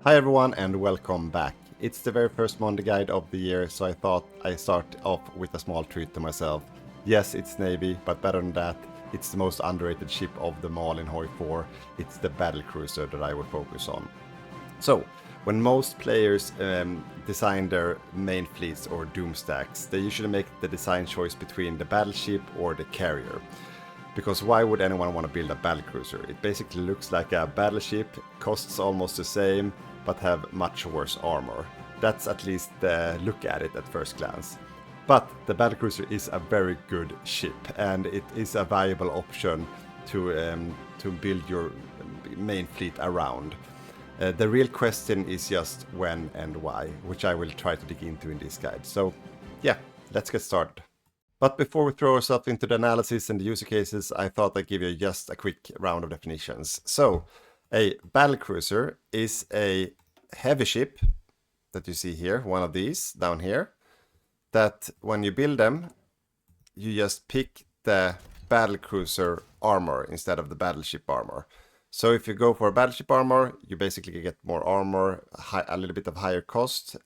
Hi everyone and welcome back. It's the very first Monday guide of the year, so I thought I'd start off with a small treat to myself. Yes, it's Navy, but better than that, it's the most underrated ship of them all in HOI4. It's the battle cruiser that I will focus on. So, when most players design their main fleets or doom stacks, they usually make the design choice between the battleship or the carrier. Because why would anyone want to build a battlecruiser? It basically looks like a battleship, costs almost the same, but have much worse armor. That's at least the look at it at first glance. But the battlecruiser is a very good ship, and it is a viable option to build your main fleet around. The real question is just when and why, which I will try to dig into in this guide. So yeah, let's get started. But before we throw ourselves into the analysis and the user cases, I thought I'd give you just a quick round of definitions. So, a battlecruiser is a heavy ship that you see here, one of these down here, that when you build them, you just pick the battlecruiser armor instead of the battleship armor. So if you go for a battleship armor, you basically get more armor, a little bit of higher cost.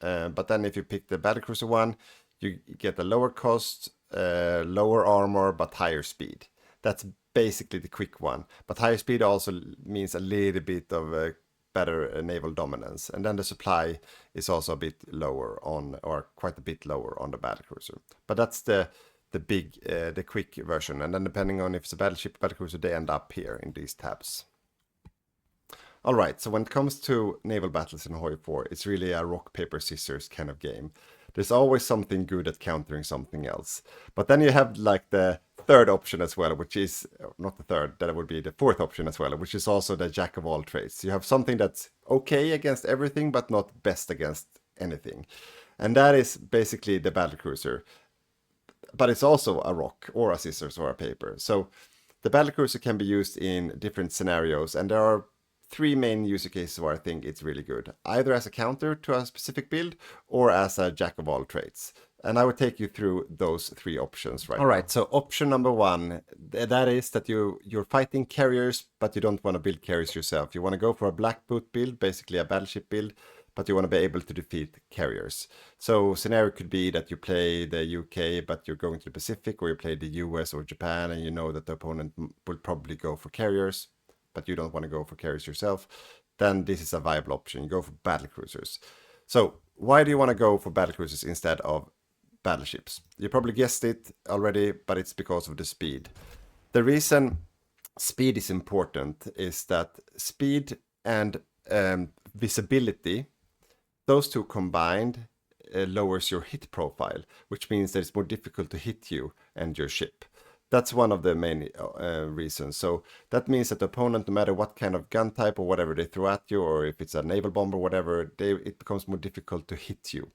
But then if you pick the battlecruiser one, you get a lower cost, lower armor, but higher speed. That's basically the quick one. But higher speed also means a little bit of better naval dominance. And then the supply is also a bit lower on, or quite a bit lower on the battlecruiser. But that's the quick version. And then depending on if it's a battleship or battlecruiser, they end up here in these tabs. Alright, so when it comes to naval battles in HOI4, it's really a rock, paper, scissors kind of game. There's always something good at countering something else. But then you have like the third option as well, which is, not the third, that would be the fourth option as well, which is also the jack of all trades. You have something that's okay against everything, but not best against anything. And that is basically the battlecruiser. But it's also a rock, or a scissors, or a paper. So the battlecruiser can be used in different scenarios, and there are three main user cases where I think it's really good. Either as a counter to a specific build or as a jack of all trades. And I would take you through those three options right now. Alright, so option number one, that is that you're fighting carriers, but you don't want to build carriers yourself. You want to go for a black boot build, basically a battleship build, but you want to be able to defeat carriers. So scenario could be that you play the UK, but you're going to the Pacific, or you play the US or Japan, and you know that the opponent will probably go for carriers, but you don't want to go for carriers yourself, then this is a viable option. You go for battlecruisers. So why do you want to go for battlecruisers instead of battleships? You probably guessed it already, but it's because of the speed. The reason speed is important is that speed and visibility, those two combined, lowers your hit profile, which means that it's more difficult to hit you and your ship. That's one of the main reasons. So that means that the opponent, no matter what kind of gun type or whatever they throw at you, or if it's a naval bomber or whatever, it becomes more difficult to hit you.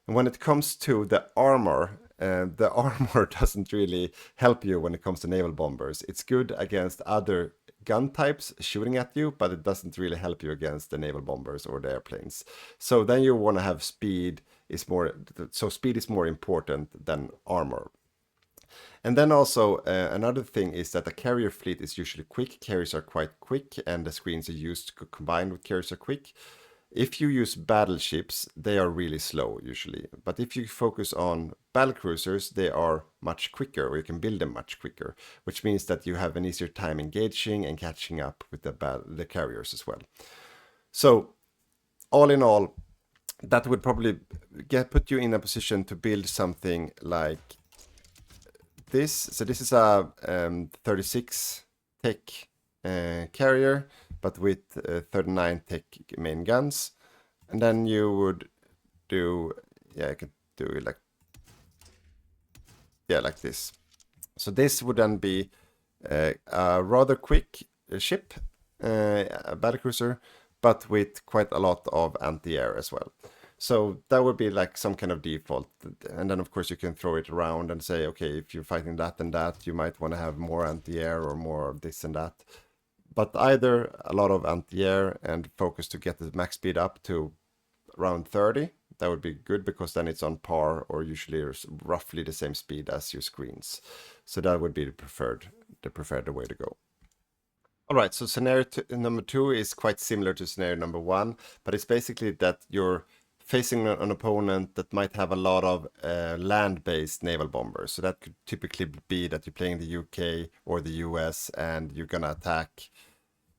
And when it comes to the armor doesn't really help you when it comes to naval bombers. It's good against other gun types shooting at you, but it doesn't really help you against the naval bombers or the airplanes. So then you want to have speed speed is more important than armor. And then also another thing is that a carrier fleet is usually quick. Carriers are quite quick, and the screens are used combined with carriers are quick. If you use battleships, they are really slow usually. But if you focus on battlecruisers, they are much quicker, or you can build them much quicker, which means that you have an easier time engaging and catching up with the carriers as well. So all in all, that would probably put you in a position to build something like this. So this is a 36 tech carrier, but with 39 tech main guns. And then you would do, I could do it like this. So this would then be a rather quick ship, a battlecruiser, but with quite a lot of anti-air as well. So that would be like some kind of default. And then of course you can throw it around and say, okay, if you're fighting that and that, you might want to have more anti-air or more of this and that. But either a lot of anti-air and focus to get the max speed up to around 30. That would be good, because then it's on par, or usually roughly the same speed as your screens. So that would be the preferred way to go. All right, so scenario number 2 is quite similar to scenario number 1, but it's basically that you're facing an opponent that might have a lot of land-based naval bombers. So that could typically be that you're playing the UK or the US and you're gonna attack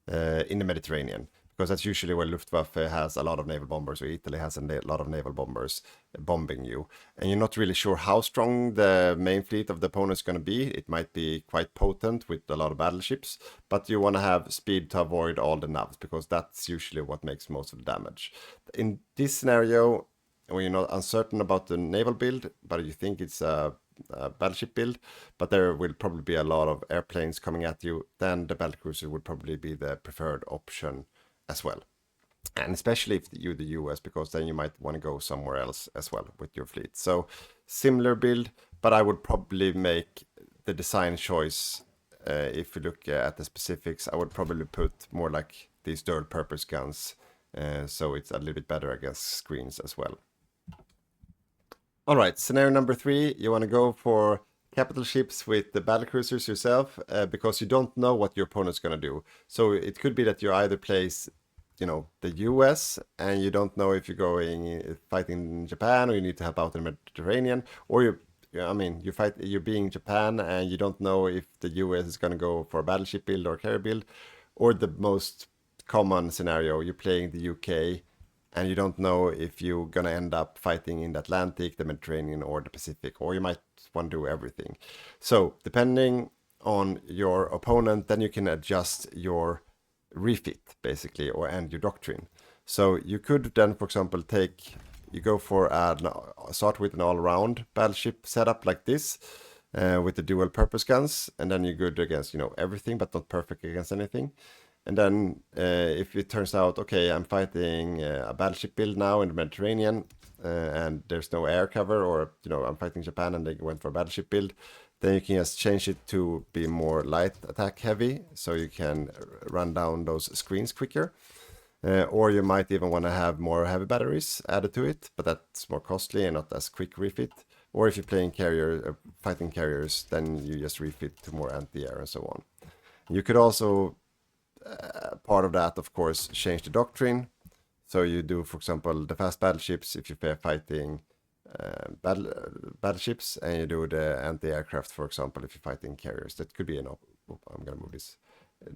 in the Mediterranean, because that's usually where Luftwaffe has a lot of naval bombers, or Italy has a lot of naval bombers bombing you. And you're not really sure how strong the main fleet of the opponent is going to be. It might be quite potent with a lot of battleships, but you want to have speed to avoid all the navs, because that's usually what makes most of the damage. In this scenario, when you're not uncertain about the naval build, but you think it's a battleship build, but there will probably be a lot of airplanes coming at you, then the battlecruiser would probably be the preferred option as well. And especially if you're the US, because then you might want to go somewhere else as well with your fleet. So similar build, but I would probably make the design choice. If you look at the specifics, I would probably put more like these dual purpose guns, so it's a little bit better against screens as well. All right, scenario number 3, you want to go for capital ships with the battlecruisers yourself, because you don't know what your opponent's going to do. So it could be that you either place, the US, and you don't know if you're going fighting in Japan, or you need to help out in the Mediterranean, or you're being Japan and you don't know if the US is going to go for a battleship build or carrier build, or the most common scenario, you're playing the UK and you don't know if you're gonna end up fighting in the Atlantic, the Mediterranean, or the Pacific, or you might want to do everything. So depending on your opponent, then you can adjust your refit basically, and your doctrine. So you could then, for example, start with an all-round battleship setup like this, with the dual purpose guns, and then you're good against everything, but not perfect against anything. And then if it turns out, okay, I'm fighting a battleship build now in the Mediterranean, and there's no air cover, or I'm fighting Japan and they went for a battleship build, then you can just change it to be more light attack heavy, so you can run down those screens quicker. Or you might even want to have more heavy batteries added to it, but that's more costly and not as quick refit. Or if you're playing fighting carriers, then you just refit to more anti-air and so on. You could also, part of that, of course, change the doctrine. So you do, for example, the fast battleships if you're fighting battleships, and you do the anti-aircraft, for example, if you're fighting carriers. That could be I'm gonna move this.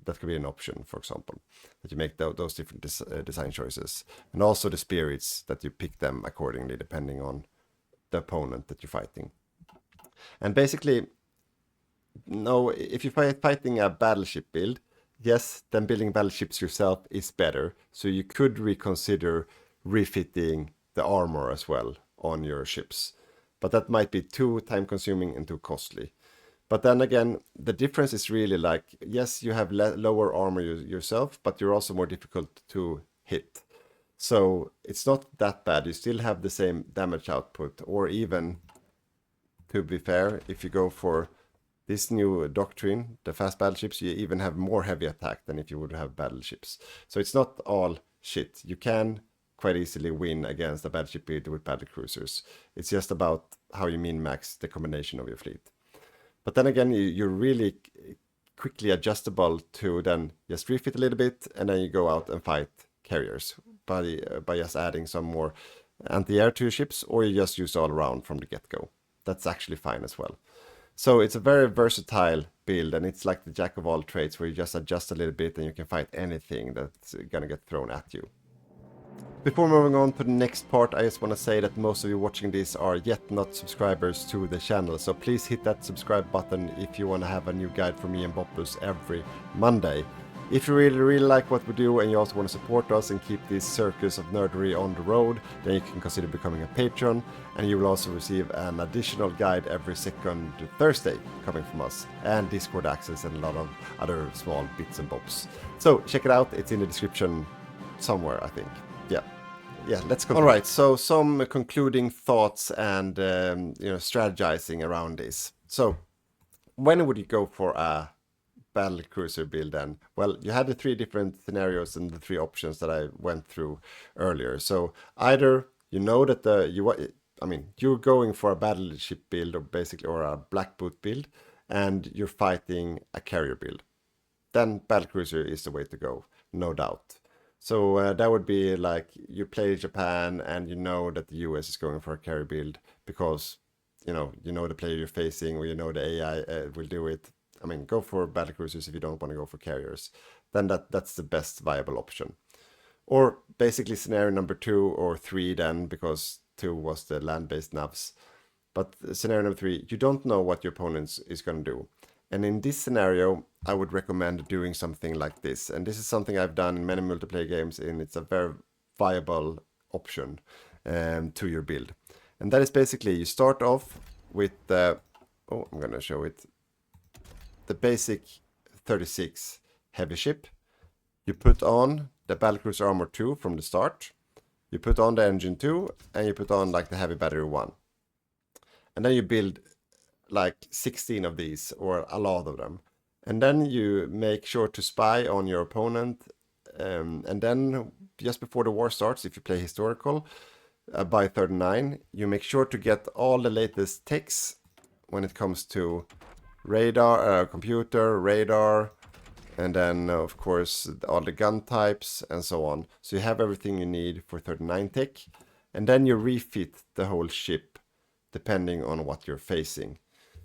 That could be an option, for example, that you make those different design choices, and also the spirits, that you pick them accordingly depending on the opponent that you're fighting. And basically, no, if you're fighting a battleship build, yes, then building battleships yourself is better. So you could reconsider refitting the armor as well on your ships, but that might be too time consuming and too costly. But then again, the difference is really like, yes, you have lower armor yourself, but you're also more difficult to hit. So it's not that bad. You still have the same damage output, or even, to be fair, if you go for this new doctrine, the fast battleships, you even have more heavy attack than if you would have battleships. So it's not all shit. You can quite easily win against a battleship build with battlecruisers. It's just about how you min-max the combination of your fleet. But then again, you're really quickly adjustable to then just refit a little bit, and then you go out and fight carriers by just adding some more anti-air to your ships, or you just use all around from the get-go. That's actually fine as well. So it's a very versatile build, and it's like the jack of all trades, where you just adjust a little bit and you can fight anything that's gonna get thrown at you. Before moving on to the next part, I just want to say that most of you watching this are yet not subscribers to the channel, so please hit that subscribe button if you want to have a new guide from me and Boppus every Monday. If you really like what we do, and you also want to support us and keep this circus of nerdery on the road, then you can consider becoming a patron, and you will also receive an additional guide every second Thursday coming from us, and Discord access and a lot of other small bits and bobs. So check it out, it's in the description somewhere, I think. Yeah, let's go. All right, so some concluding thoughts and strategizing around this. So when would you go for a battlecruiser build then? Well, you had the 3 different scenarios and the 3 options that I went through earlier. So either that you're going for a battleship build, or a black boot build, and you're fighting a carrier build. then battlecruiser is the way to go, no doubt. So that would be like you play Japan and you know that the US is going for a carry build because you know the player you're facing, or you know the AI will do it. I mean, go for battlecruisers if you don't want to go for carriers. Then that's the best viable option. Or basically scenario number 2 or 3 then, because 2 was the land-based navs. But scenario number 3, you don't know what your opponent is going to do. And in this scenario, I would recommend doing something like this. And this is something I've done in many multiplayer games, and it's a very viable option to your build. And that is basically you start off with the, I'm going to show it, the basic 36 heavy ship. You put on the battlecruiser armor 2 from the start. You put on the engine 2, and you put on like the heavy battery 1. And then you build like 16 of these, or a lot of them. And then you make sure to spy on your opponent. And then just before the war starts, if you play historical, by 39, you make sure to get all the latest techs when it comes to radar, computer, radar, and then of course all the gun types and so on. So you have everything you need for 39 tech, and then you refit the whole ship depending on what you're facing.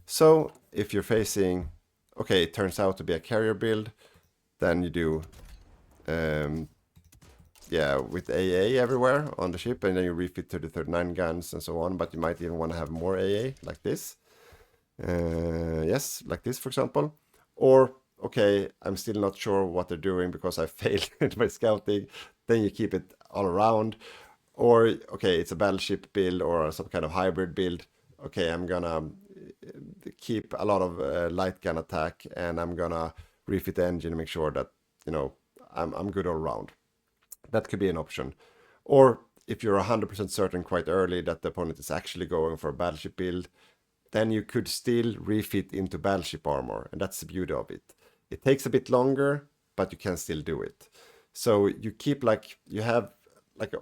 So if you're facing, okay, it turns out to be a carrier build, then you do with AA everywhere on the ship, and then you refit to the 39 guns and so on. But you might even want to have more AA like this. Yes, like this, for example. Or, okay, I'm still not sure what they're doing because I failed in my scouting. Then you keep it all around. Or, okay, it's a battleship build or some kind of hybrid build. Okay, I'm gonna keep a lot of light gun attack, and I'm gonna refit the engine and make sure that, I'm good all around. That could be an option. Or if you're 100% certain quite early that the opponent is actually going for a battleship build, then you could still refit into battleship armor, and that's the beauty of it. It takes a bit longer, but you can still do it. So you keep you have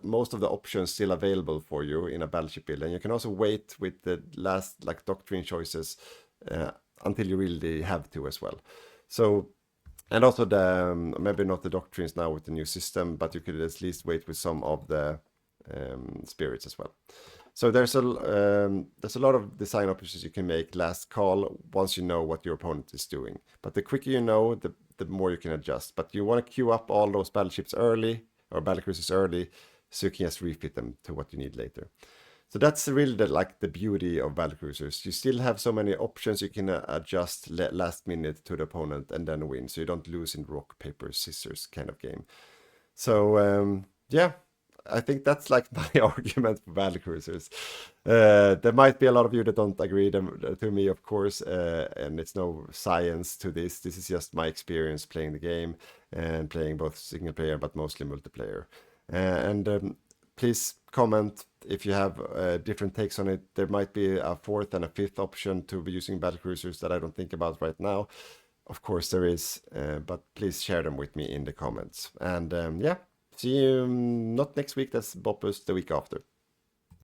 most of the options still available for you in a battleship build, and you can also wait with the last doctrine choices until you really have to as well. So, and also the maybe not the doctrines now with the new system, but you could at least wait with some of the spirits as well. So there's a lot of design options you can make last call once you know what your opponent is doing. But the quicker you know, the more you can adjust. But you want to queue up all those battleships early, or battlecruisers early, so you can just refit them to what you need later. So that's really the beauty of battlecruisers. You still have so many options you can adjust last minute to the opponent and then win, so you don't lose in rock, paper, scissors kind of game. So yeah, I think that's my argument for battlecruisers. There might be a lot of you that don't agree to me, of course, and it's no science to this. This is just my experience playing the game and playing both single player but mostly multiplayer. And please comment if you have different takes on it. There might be a fourth and a fifth option to be using battlecruisers that I don't think about right now. Of course there is, but please share them with me in the comments. And yeah, see you not next week, that's Boppus the week after.